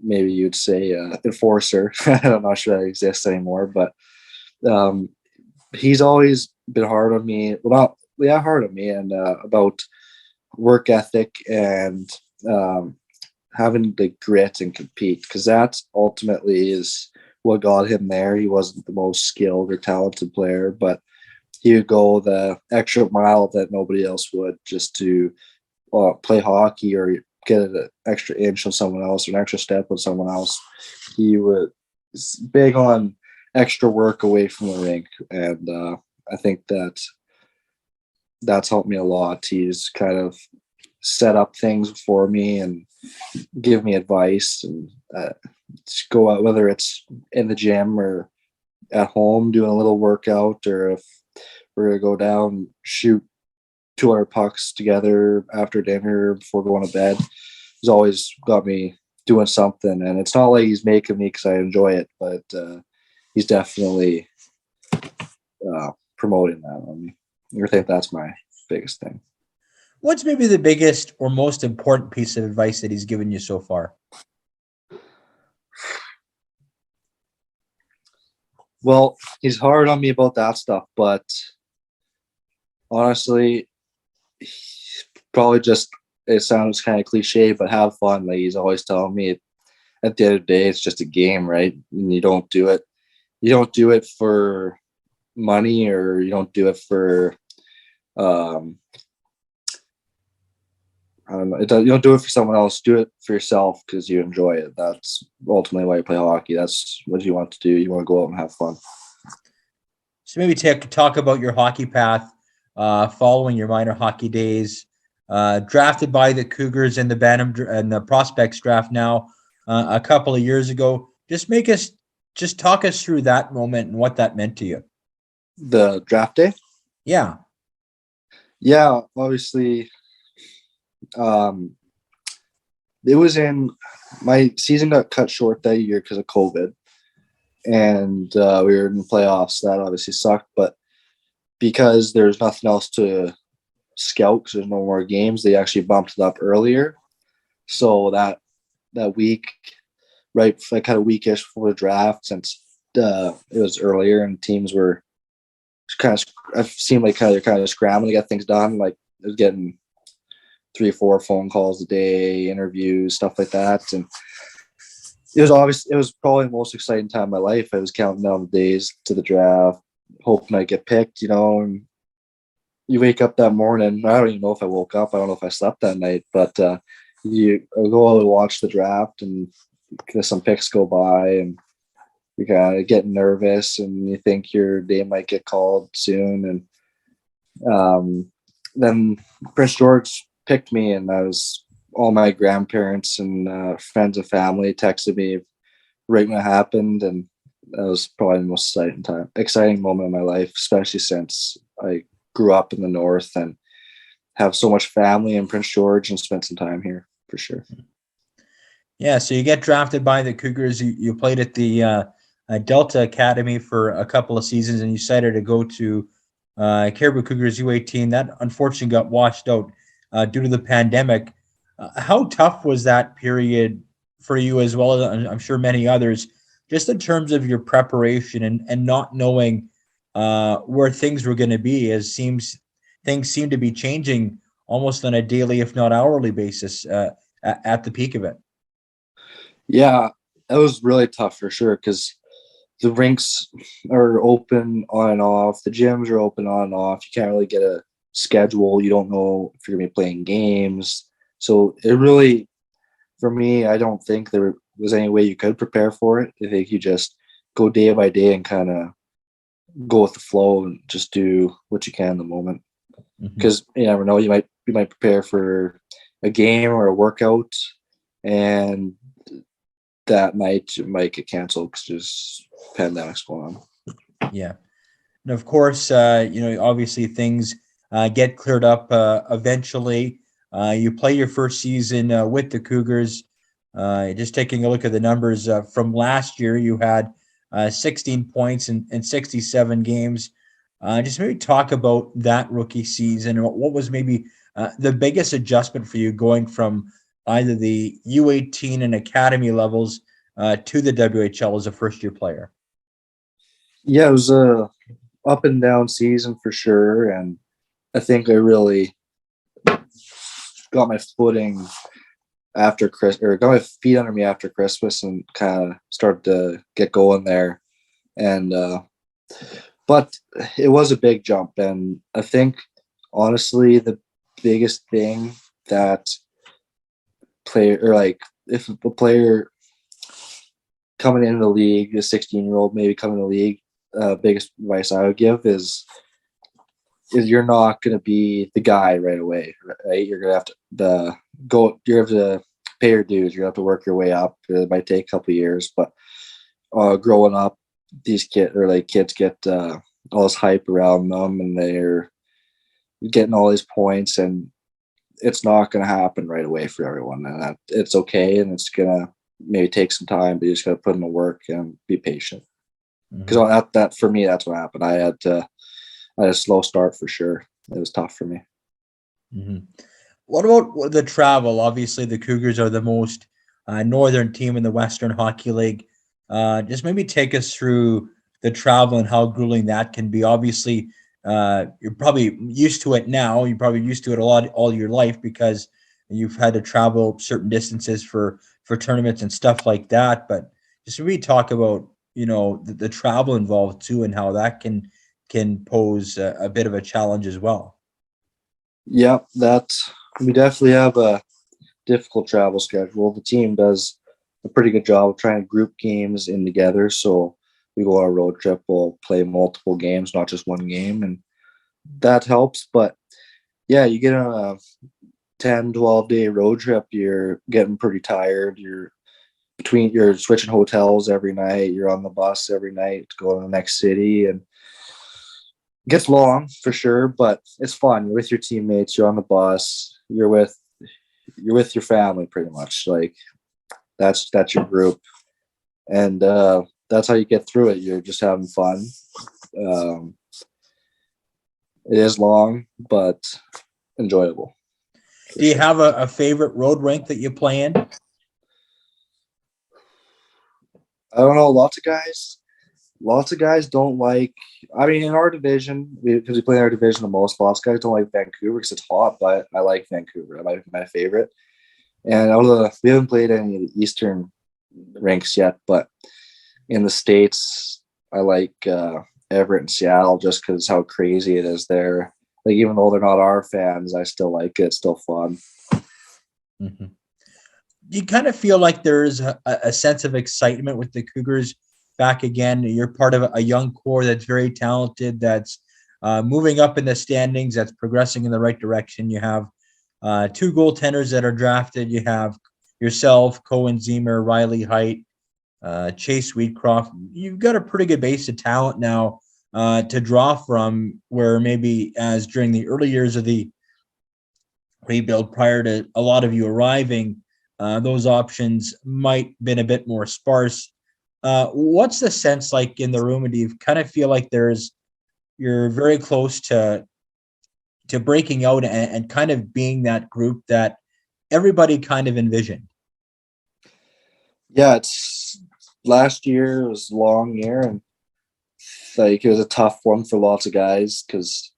Maybe you'd say enforcer. I'm not sure that exists anymore, but he's always been hard on me. Well, not hard on me, and about work ethic and having the grit and compete, because that ultimately is what got him there. He wasn't the most skilled or talented player, but he would go the extra mile that nobody else would just to play hockey or get an extra inch on someone else or an extra step on someone else. He was big on extra work away from the rink, and I think that's helped me a lot. He's kind of set up things for me and give me advice, and go out, whether it's in the gym or at home doing a little workout, or if we're gonna go down shoot 200 pucks together after dinner before going to bed. He's always got me doing something, and it's not like he's making me because I enjoy it, but he's definitely promoting that on me. I think that's my biggest thing. What's maybe the biggest or most important piece of advice that he's given you so far? Well, he's hard on me about that stuff, but honestly, probably just, it sounds kind of cliche, but have fun. Like, he's always telling me at the end of the day, it's just a game, right? And you don't do it for money, or you don't do it for I don't know. You don't do it for someone else. Do it for yourself because you enjoy it. That's ultimately why you play hockey. That's what you want to do. You want to go out and have fun. So maybe talk about your hockey path following your minor hockey days. Drafted by the Cougars in the Bantam and the prospects draft now a couple of years ago. Just talk us through that moment and what that meant to you. The draft day? Yeah. Yeah, obviously. It was in my season got cut short that year because of COVID, and we were in the playoffs. That obviously sucked, but because there's nothing else to scout because there's no more games, they actually bumped it up earlier. So that week, right, like kind of weekish before the draft, since it was earlier and teams were kind of, it seemed like they're kind of scrambling to get things done. Like, it was getting 3 or 4 phone calls a day, interviews, stuff like that. And it was probably the most exciting time of my life. I was counting down the days to the draft, hoping I'd get picked, and you wake up that morning. I don't even know if I woke up. I don't know if I slept that night, but you go out and watch the draft, and some picks go by, and you kind of get nervous, and you think your name might get called soon. And then Prince George picked me, and all my grandparents and friends and family texted me right when it happened, and that was probably the most exciting moment of my life, especially since I grew up in the north and have so much family in Prince George and spent some time here. for sure. Yeah, so you get drafted by the Cougars. You played at the Delta Academy for a couple of seasons, and you decided to go to Cariboo Cougars U18. That unfortunately got washed out due to the pandemic. How tough was that period for you, as well as I'm sure many others, just in terms of your preparation and not knowing where things were going to be, as things seem to be changing almost on a daily, if not hourly basis at the peak of it? Yeah, it was really tough for sure because the rinks are open on and off. The gyms are open on and off. You can't really get a schedule. You don't know if you're going to be playing games. So it really, for me, I don't think there was any way you could prepare for it. I think you just go day by day and kind of go with the flow and just do what you can in the moment. Because you never know, you might prepare for a game or a workout, and that might get canceled because just pandemic's going on. Yeah. And of course, obviously things get cleared up eventually. You play your first season with the Cougars. Just taking a look at the numbers from last year, you had 16 points in 67 games. Just maybe talk about that rookie season and what was maybe the biggest adjustment for you going from either the U18 and academy levels to the WHL as a first-year player. Yeah, it was a up and down season for sure, and I think I really got my footing after got my feet under me after Christmas and kind of started to get going there. And but it was a big jump, and I think honestly the biggest thing that if a player coming into the league, a 16-year-old maybe coming to the league, biggest advice I would give is you're not going to be the guy right away, right? You're going to have to you're going to have to pay your dues. You're going to have to work your way up. It might take a couple of years, but growing up, these kids get all this hype around them, and they're getting all these points, and it's not going to happen right away for everyone. And it's okay, and it's going to maybe take some time, but you just got to put in the work and be patient. Because that for me, that's what happened. I had a slow start for sure. It was tough for me. What about the travel? Obviously, the Cougars are the most northern team in the Western Hockey League. Just maybe take us through the travel and how grueling that can be. Obviously, you're probably used to it now. You're probably used to it a lot all your life because you've had to travel certain distances for tournaments and stuff like that. But just maybe talk about the travel involved too, and how that can pose a bit of a challenge as well. Yep, we definitely have a difficult travel schedule. The team does a pretty good job of trying to group games in together. So we go on a road trip, we'll play multiple games, not just one game, and that helps. But yeah, you get on a 10, 12-day road trip, you're getting pretty tired. You're switching hotels every night. You're on the bus every night to go to the next city, and it gets long for sure, but it's fun. You're with your teammates. You're on the bus. You're with your family pretty much. Like that's your group, and that's how you get through it. You're just having fun. It is long, but enjoyable. Do you have a favorite road rink that you play in? I don't know. Lots of guys don't like. I mean, in our division, because we play in our division the most, lots of guys don't like Vancouver because it's hot. But I like Vancouver. That might be my favorite. And we haven't played any of the Eastern rinks yet, but in the States, I like Everett and Seattle just because how crazy it is there. Like, even though they're not our fans, I still like it. It's still fun. You kind of feel like there's a sense of excitement with the Cougars back again. You're part of a young core that's very talented, that's moving up in the standings, that's progressing in the right direction. You have two goaltenders that are drafted. You have yourself, Cohen Zemer, Riley Height, Chase Wheatcroft. You've got a pretty good base of talent now to draw from, where maybe as during the early years of the rebuild prior to a lot of you arriving, those options might been a bit more sparse. What's the sense like in the room? And do you kind of feel like you're very close to breaking out and kind of being that group that everybody kind of envisioned? Yeah, it's last year was a long year, and like it was a tough one for lots of guys because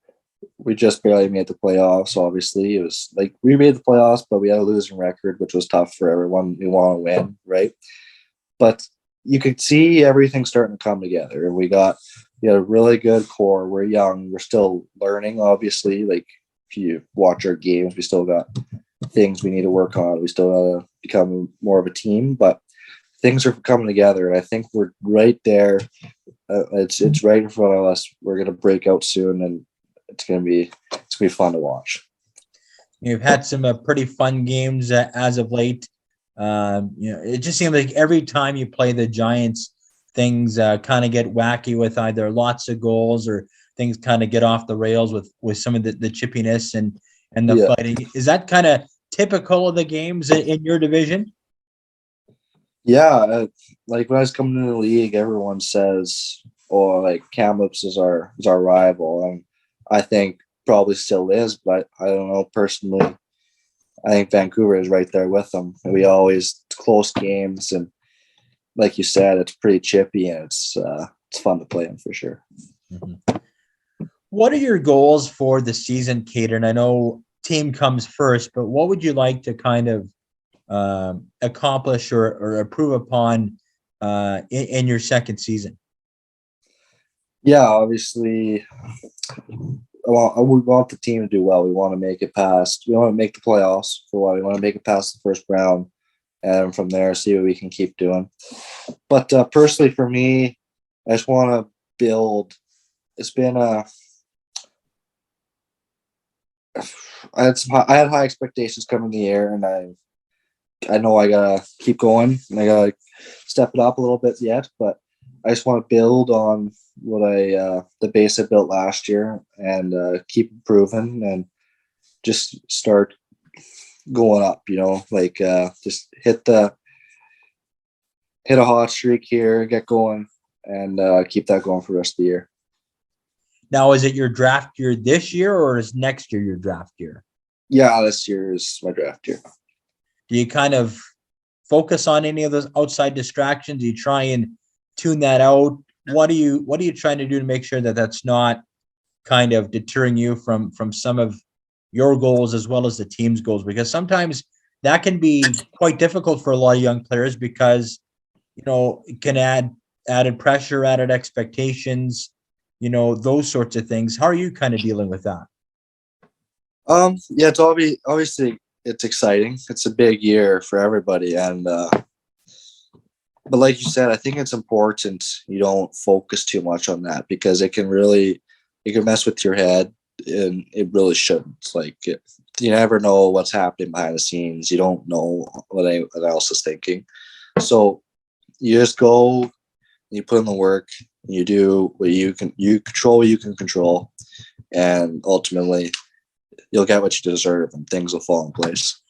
we just barely made the playoffs. Obviously, it was like we made the playoffs, but we had a losing record, which was tough for everyone. We want to win, right? But you could see everything starting to come together. We had a really good core. We're young. We're still learning, obviously. Like if you watch our games, we still got things we need to work on. We still got to become more of a team, but things are coming together, and I think we're right there. It's right in front of us. We're gonna break out soon, and it's gonna be fun to watch. You've had some pretty fun games as of late. It just seems like every time you play the Giants, things kind of get wacky with either lots of goals or things kind of get off the rails with some of the chippiness and the fighting. Is that kind of typical of the games in your division? Yeah, like when I was coming into the league, everyone says, "Oh, like Kamloops is our rival," and I think probably still is, but I don't know personally. I think Vancouver is right there with them. We always close games, and like you said, it's pretty chippy, and it's fun to play in for sure. Mm-hmm. What are your goals for the season, Caden? I know team comes first, but what would you like to kind of accomplish or improve upon in your second season? Yeah, obviously, we want the team to do well. We want to make it past. We want to make the playoffs for what we want to make it past the first round, and from there see what we can keep doing. But personally, for me, I just want to build. It's been I had high expectations coming in the year, and I know I gotta keep going and I gotta step it up a little bit yet, but I just want to build on what the base I built last year and keep improving and just start going up, like just hit a hot streak here, get going, and keep that going for the rest of the year. Now, is it your draft year this year or is next year your draft year? Yeah, this year is my draft year. Do you kind of focus on any of those outside distractions? Do you try and tune that out? What are you trying to do to make sure that that's not kind of deterring you from some of your goals as well as the team's goals? Because sometimes that can be quite difficult for a lot of young players because, it can add added pressure, added expectations, those sorts of things. How are you kind of dealing with that? Yeah, it's obviously it's exciting. It's a big year for everybody, and but like you said, I think it's important you don't focus too much on that because it can mess with your head, and it really shouldn't. You never know what's happening behind the scenes. You don't know what anyone else is thinking, so you just go and you put in the work. You do what you can. You control what you can control, and ultimately, you'll get what you deserve, and things will fall in place.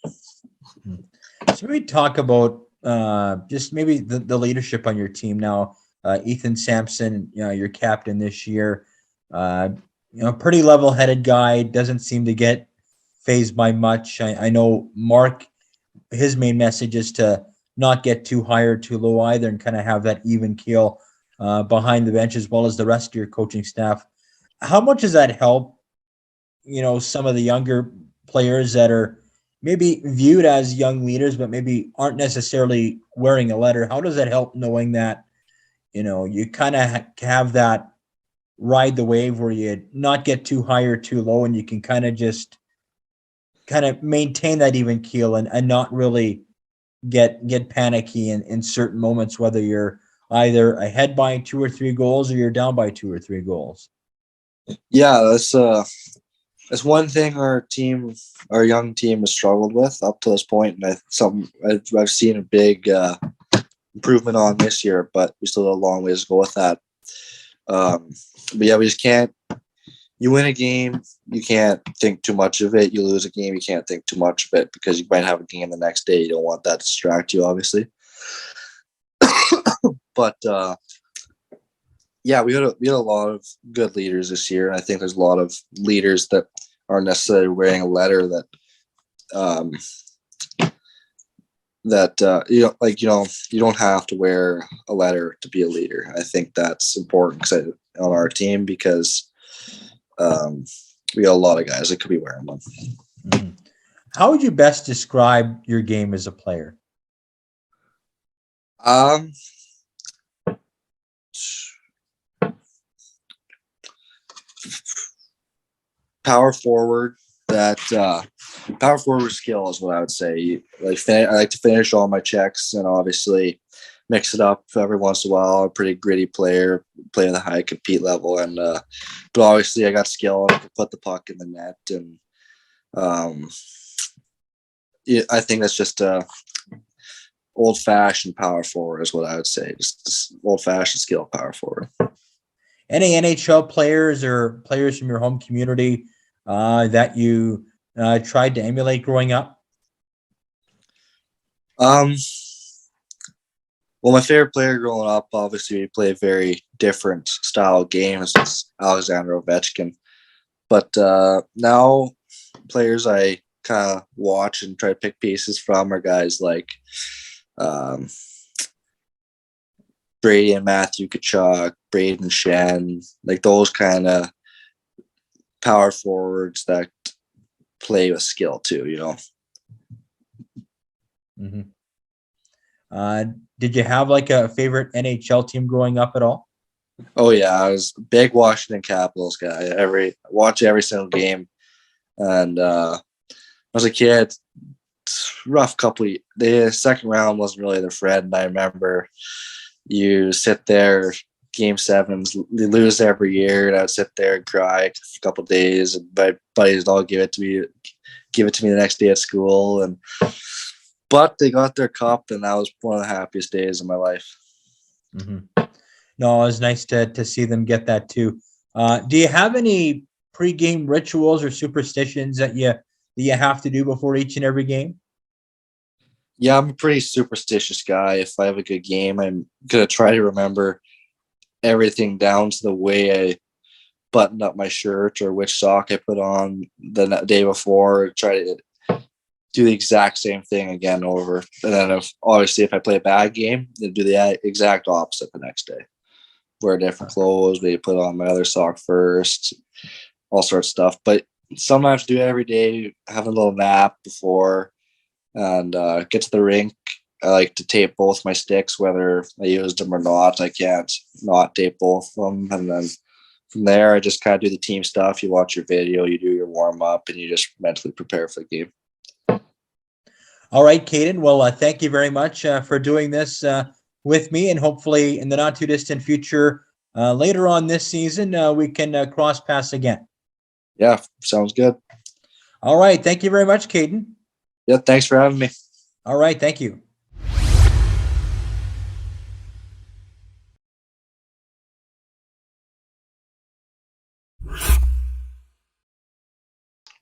So maybe talk about just maybe the leadership on your team now. Ethan Sampson, your captain this year. Pretty level-headed guy. Doesn't seem to get phased by much. I know Mark. His main message is to not get too high or too low either, and kind of have that even keel behind the bench as well as the rest of your coaching staff. How much does that help? Some of the younger players that are maybe viewed as young leaders, but maybe aren't necessarily wearing a letter. How does that help knowing that, you kind of have that ride the wave where you not get too high or too low, and you can kind of just maintain that even keel and not really get panicky in certain moments, whether you're either ahead by 2 or 3 goals or you're down by 2 or 3 goals. Yeah, that's one thing our young team has struggled with up to this point, and I've seen a big improvement on this year, but we still have a long ways to go with that. But yeah, we just can't you win a game, you can't think too much of it. You lose a game, you can't think too much of it because you might have a game the next day. You don't want that to distract you, obviously. But yeah, we had a lot of good leaders this year, and I think there's a lot of leaders that aren't necessarily wearing a letter that you don't have to wear a letter to be a leader. I think that's important on our team because we got a lot of guys that could be wearing one. Mm-hmm. How would you best describe your game as a player? Power forward. Power forward skill is what I would say. I like to finish all my checks and obviously mix it up every once in a while. I'm a pretty gritty player, play at a high compete level, and but obviously I got skill and I can put the puck in the net. And I think that's just old-fashioned power forward is what I would say. Just old-fashioned skill power forward. Any NHL players or players from your home community that you tried to emulate growing up? Well, my favorite player growing up, obviously, we play a very different style of games. It's Alexander Ovechkin. But now, players I kind of watch and try to pick pieces from are guys like Brady and Matthew Tkachuk, Braden Shen, like those kind of power forwards that play with skill too, you know. Mm-hmm. Did you have like a favorite NHL team growing up at all? Oh yeah, I was a big Washington Capitals guy. Watch every single game, and I was a kid. Rough couple. The second round wasn't really their friend. I remember you sit there, game sevens, they lose every year, and I'd sit there and cry for a couple of days, and my buddies would all give it to me the next day at school, but they got their cup, and that was one of the happiest days of my life. Mm-hmm. No, it was nice to see them get that too. Do you have any pregame rituals or superstitions that you have to do before each and every game? Yeah, I'm a pretty superstitious guy. If I have a good game, I'm gonna try to remember everything down to the way I button up my shirt or which sock I put on the day before. Try to do the exact same thing again over. And then if I play a bad game, then do the exact opposite the next day. Wear different clothes, maybe put on my other sock first, all sorts of stuff. But sometimes do it every day, have a little nap before, and get to the rink. I like to tape both my sticks, whether I used them or not. I can't not tape both of them. And then from there, I just kind of do the team stuff. You watch your video, you do your warm up, and you just mentally prepare for the game. All right, Caden. Well, thank you very much for doing this with me, and hopefully in the not too distant future, later on this season, we can cross paths again. Yeah, sounds good. All right. Thank you very much, Caden. Yeah, thanks for having me. All right. Thank you.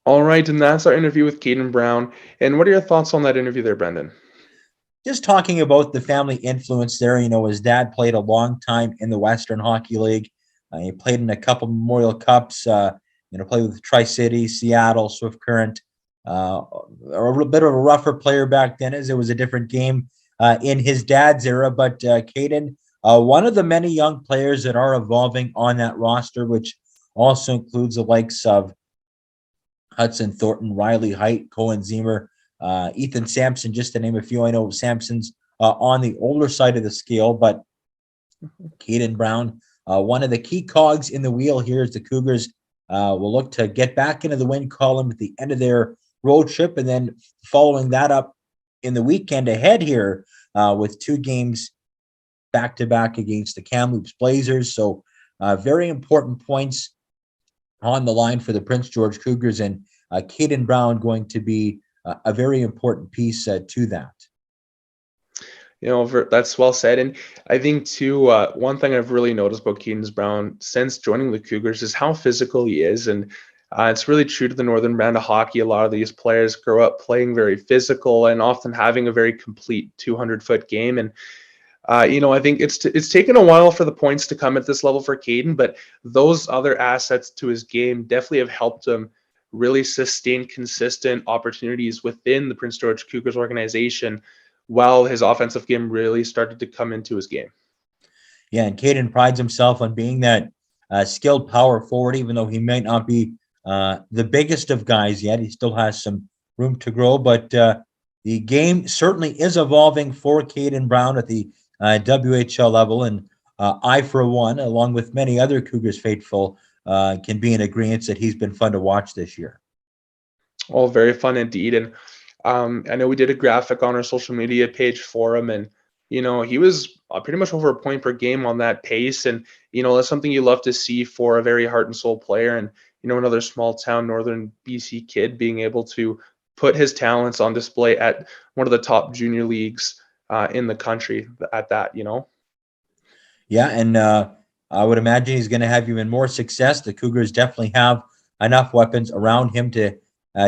All right, and that's our interview with Caden Brown. And what are your thoughts on that interview there, Brendan? Just talking about the family influence there. His dad played a long time in the Western Hockey League. He played in a couple Memorial Cups, played with Tri-City, Seattle, Swift Current. A bit of a rougher player back then, as it was a different game in his dad's era. But Caden, one of the many young players that are evolving on that roster, which also includes the likes of Hudson Thornton, Riley Height, Cohen Zemer, Ethan Sampson, just to name a few. I know Sampson's on the older side of the scale, but Caden Brown, one of the key cogs in the wheel here as the Cougars will look to get back into the win column at the end of their road trip, and then following that up in the weekend ahead here with 2 games back-to-back against the Kamloops Blazers. So very important points on the line for the Prince George Cougars, and Caden Brown going to be a very important piece to that. That's well said. And I think too, one thing I've really noticed about Caden Brown since joining the Cougars is how physical he is. And it's really true to the northern brand of hockey. A lot of these players grow up playing very physical and often having a very complete 200-foot game. And I think it's taken a while for the points to come at this level for Caden, but those other assets to his game definitely have helped him really sustain consistent opportunities within the Prince George Cougars organization while his offensive game really started to come into his game. Yeah, and Caden prides himself on being that skilled power forward, even though he might not be the biggest of guys yet. He still has some room to grow, but the game certainly is evolving for Caden Brown at the WHL level, and I, for one, along with many other Cougars faithful, can be in agreement that he's been fun to watch this year. Oh, very fun indeed. And I know we did a graphic on our social media page for him, and he was pretty much over a point per game on that pace, and that's something you love to see for a very heart and soul player, and another small town northern BC kid being able to put his talents on display at one of the top junior leagues in the country at that. Yeah, and I would imagine he's going to have even more success. The Cougars definitely have enough weapons around him to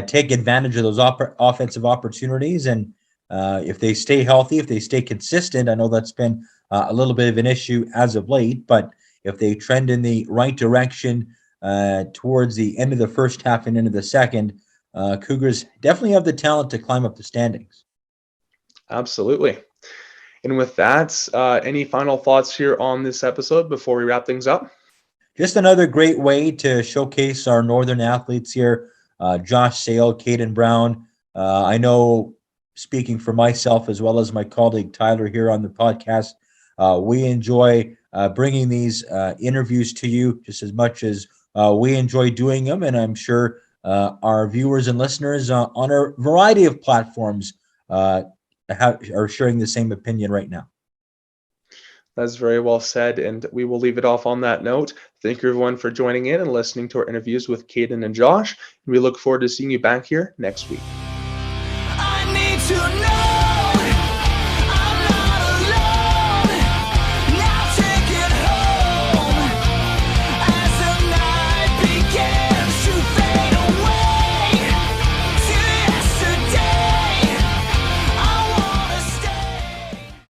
take advantage of those offensive opportunities. And if they stay healthy, if they stay consistent, I know that's been a little bit of an issue as of late, but if they trend in the right direction towards the end of the first half and into the second, Cougars definitely have the talent to climb up the standings. Absolutely. And with that, any final thoughts here on this episode before we wrap things up? Just another great way to showcase our northern athletes here. Josh Sale, Caden Brown. I know, speaking for myself as well as my colleague Tyler here on the podcast, we enjoy bringing these interviews to you just as much as we enjoy doing them. And I'm sure our viewers and listeners on a variety of platforms are sharing the same opinion right now. That's very well said, and we will leave it off on that note. Thank you, everyone, for joining in and listening to our interviews with Caden and Josh. We look forward to seeing you back here next week. I need to know.